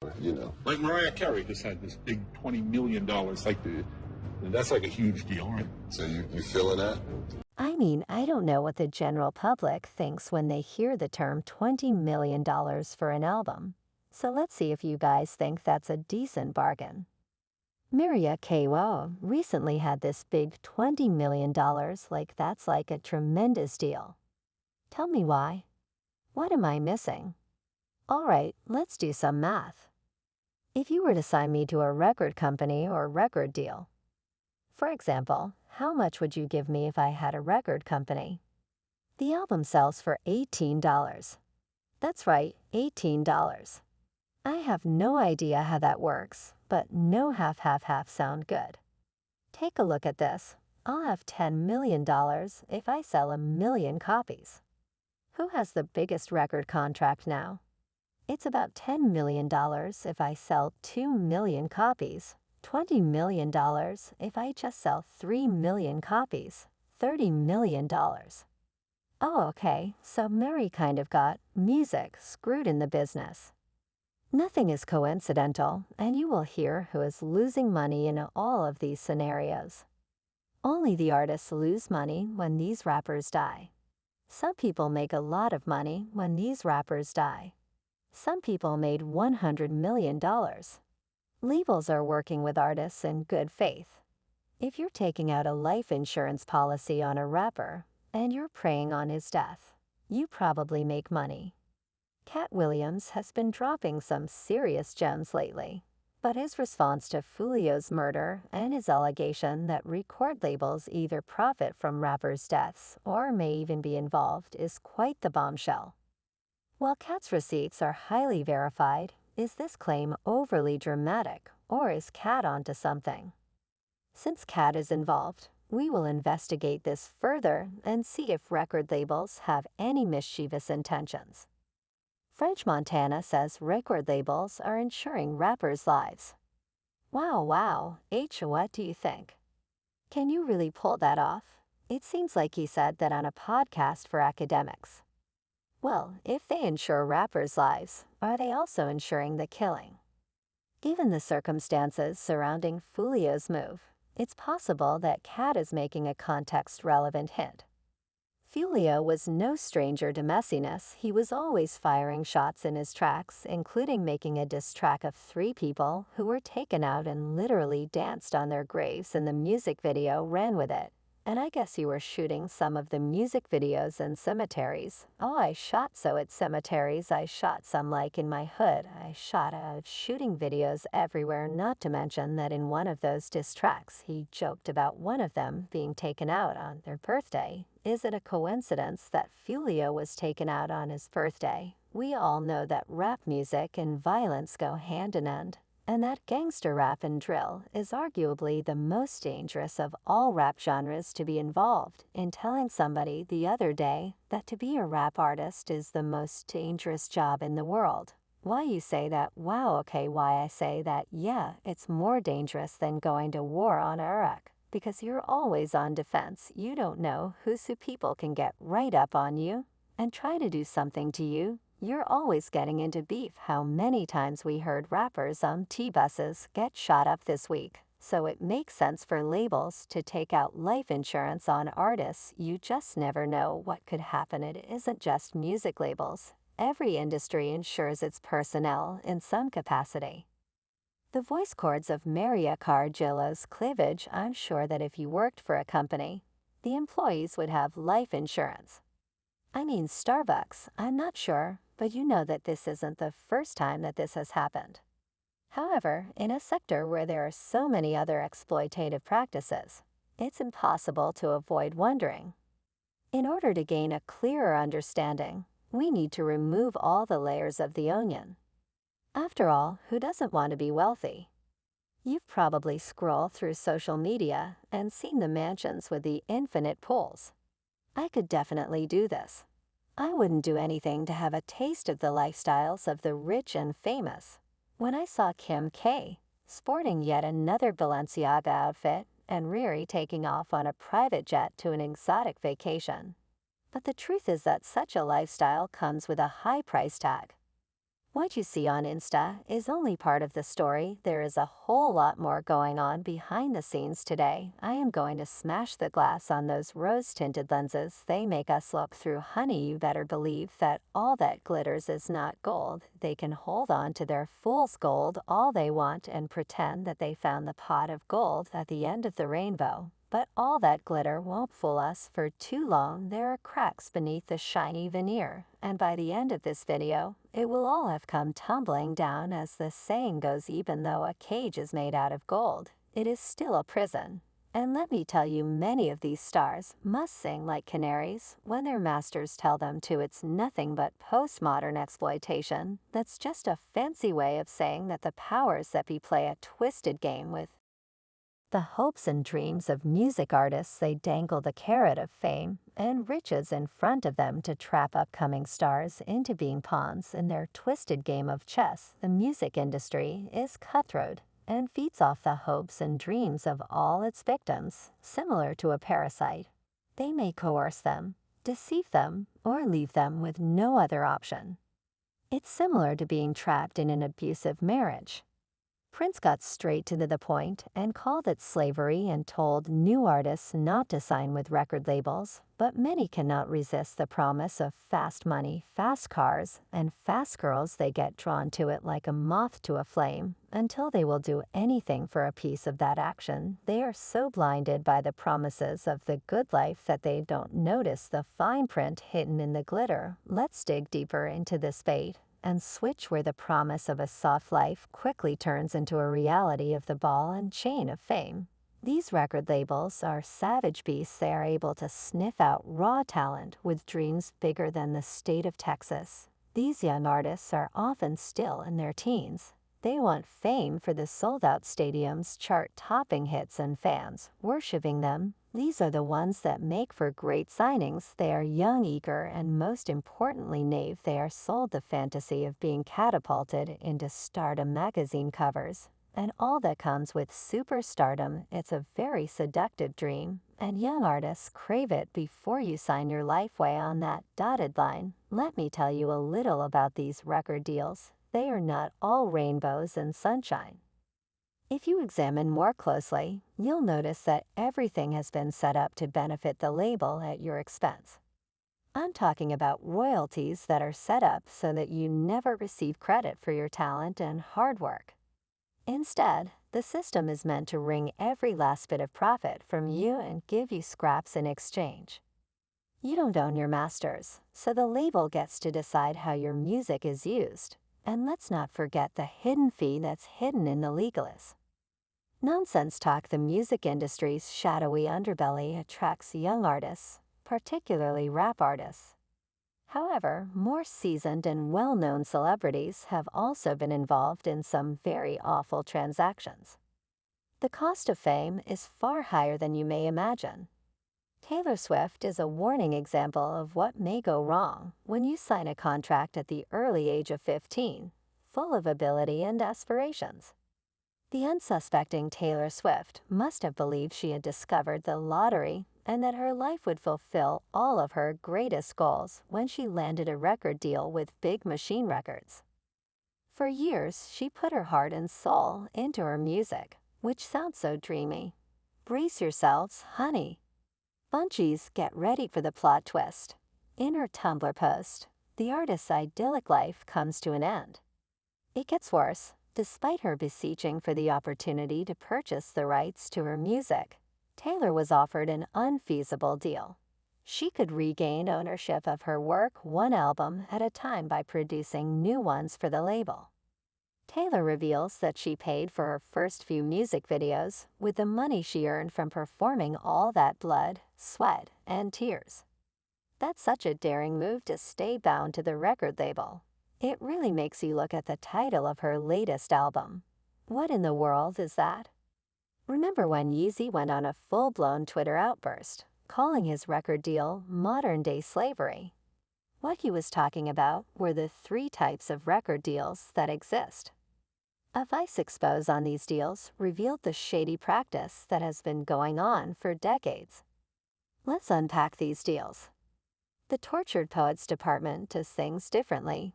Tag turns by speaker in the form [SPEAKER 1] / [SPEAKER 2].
[SPEAKER 1] rapper, you know.
[SPEAKER 2] Like Mariah Carey just had this big $20 million, that's like a huge deal, right?
[SPEAKER 1] So you feeling that?
[SPEAKER 3] I mean, I don't know what the general public thinks when they hear the term $20 million for an album. So let's see if you guys think that's a decent bargain. Mariah Carey recently had this big $20 million, that's like a tremendous deal. Tell me why. What am I missing? Alright, let's do some math. If you were to sign me to a record company or record deal, for example, how much would you give me if I had a record company? The album sells for $18. That's right, $18. I have no idea how that works, but no half sound good. Take a look at this. I'll have $10 million if I sell 1 million copies. Who has the biggest record contract now? It's about $10 million if I sell 2 million copies, $20 million if I just sell 3 million copies, $30 million. Oh, okay, so Mary kind of got music screwed in the business. Nothing is coincidental, and you will hear who is losing money in all of these scenarios. Only the artists lose money when these rappers die. Some people make a lot of money when these rappers die. Some people made $100 million. Labels are working with artists in good faith. If you're taking out a life insurance policy on a rapper and you're preying on his death, you probably make money. Katt Williams has been dropping some serious gems lately, but his response to Foolio's murder and his allegation that record labels either profit from rappers' deaths or may even be involved is quite the bombshell. While Katt's receipts are highly verified, is this claim overly dramatic, or is Katt onto something? Since Katt is involved, we will investigate this further and see if record labels have any mischievous intentions. French Montana says record labels are insuring rappers' lives. Wow, H, what do you think? Can you really pull that off? It seems like he said that on a podcast for academics. Well, if they insure rappers' lives, are they also insuring the killing? Given the circumstances surrounding Foolio's move, it's possible that Katt is making a context-relevant hint. Foolio was no stranger to messiness. He was always firing shots in his tracks, including making a diss track of 3 people who were taken out and literally danced on their graves, and the music video ran with it. And I guess you were shooting some of the music videos in cemeteries. Oh, I shot so at cemeteries. I shot some like in my hood. I shot shooting videos everywhere, not to mention that in one of those diss tracks, he joked about one of them being taken out on their birthday. Is it a coincidence that Foolio was taken out on his birthday? We all know that rap music and violence go hand in hand, and that gangster rap and drill is arguably the most dangerous of all rap genres to be involved in. Telling somebody the other day that to be a rap artist is the most dangerous job in the world. Why you say that? Wow, okay, why I say that? Yeah, it's more dangerous than going to war on Iraq. Because you're always on defense. You don't know who people can get right up on you and try to do something to you. You're always getting into beef. How many times we heard rappers on T-buses get shot up this week. So it makes sense for labels to take out life insurance on artists. You just never know what could happen. It isn't just music labels. Every industry insures its personnel in some capacity. The voice cords of Mariah Carey's cleavage. I'm sure that if you worked for a company, the employees would have life insurance. I mean Starbucks, I'm not sure, but you know that this isn't the first time that this has happened. However, in a sector where there are so many other exploitative practices, it's impossible to avoid wondering. In order to gain a clearer understanding, we need to remove all the layers of the onion. After all, who doesn't want to be wealthy? You've probably scrolled through social media and seen the mansions with the infinite pools. I could definitely do this. I wouldn't do anything to have a taste of the lifestyles of the rich and famous. When I saw Kim K sporting yet another Balenciaga outfit and Riri taking off on a private jet to an exotic vacation. But the truth is that such a lifestyle comes with a high price tag. What you see on Insta is only part of the story. There is a whole lot more going on behind the scenes today. I am going to smash the glass on those rose-tinted lenses. They make us look through. Honey, you better believe that all that glitters is not gold. They can hold on to their fool's gold all they want and pretend that they found the pot of gold at the end of the rainbow. But all that glitter won't fool us for too long. There are cracks beneath the shiny veneer, and by the end of this video, it will all have come tumbling down. As the saying goes, even though a cage is made out of gold, it is still a prison. And let me tell you, many of these stars must sing like canaries when their masters tell them to. It's nothing but postmodern exploitation. That's just a fancy way of saying that the powers that be play a twisted game with the hopes and dreams of music artists. They dangle the carrot of fame and riches in front of them to trap upcoming stars into being pawns in their twisted game of chess. The music industry is cutthroat and feeds off the hopes and dreams of all its victims, similar to a parasite. They may coerce them, deceive them, or leave them with no other option. It's similar to being trapped in an abusive marriage. Prince got straight to the point and called it slavery and told new artists not to sign with record labels, but many cannot resist the promise of fast money, fast cars, and fast girls. They get drawn to it like a moth to a flame until they will do anything for a piece of that action. They are so blinded by the promises of the good life that they don't notice the fine print hidden in the glitter. Let's dig deeper into this bait and switch where the promise of a soft life quickly turns into a reality of the ball and chain of fame. These record labels are savage beasts. They are able to sniff out raw talent with dreams bigger than the state of Texas. These young artists are often still in their teens. They want fame for the sold-out stadiums, chart-topping hits, and fans worshiping them. These are the ones that make for great signings. They are young, eager, and most importantly naive. They are sold the fantasy of being catapulted into stardom magazine covers and all that comes with superstardom. It's a very seductive dream, and young artists crave it. Before you sign your life away on that dotted line, let me tell you a little about these record deals. They are not all rainbows and sunshine. If you examine more closely, you'll notice that everything has been set up to benefit the label at your expense. I'm talking about royalties that are set up so that you never receive credit for your talent and hard work. Instead, the system is meant to wring every last bit of profit from you and give you scraps in exchange. You don't own your masters, so the label gets to decide how your music is used. And let's not forget the hidden fee that's hidden in the legalist. Nonsense talk. The music industry's shadowy underbelly attracts young artists, particularly rap artists. However, more seasoned and well-known celebrities have also been involved in some very awful transactions. The cost of fame is far higher than you may imagine. Taylor Swift is a warning example of what may go wrong when you sign a contract at the early age of 15, full of ability and aspirations. The unsuspecting Taylor Swift must have believed she had discovered the lottery and that her life would fulfill all of her greatest goals when she landed a record deal with Big Machine Records. For years, she put her heart and soul into her music, which sounds so dreamy. Brace yourselves, honey. Bunchies, get ready for the plot twist. In her Tumblr post, the artist's idyllic life comes to an end. It gets worse. Despite her beseeching for the opportunity to purchase the rights to her music, Taylor was offered an unfeasible deal. She could regain ownership of her work one album at a time by producing new ones for the label. Taylor reveals that she paid for her first few music videos with the money she earned from performing all that blood, sweat, and tears. That's such a daring move to stay bound to the record label. It really makes you look at the title of her latest album. What in the world is that? Remember when Yeezy went on a full-blown Twitter outburst, calling his record deal modern-day slavery? What he was talking about were the 3 types of record deals that exist. A Vice expose on these deals revealed the shady practice that has been going on for decades. Let's unpack these deals. The Tortured Poets Department does things differently.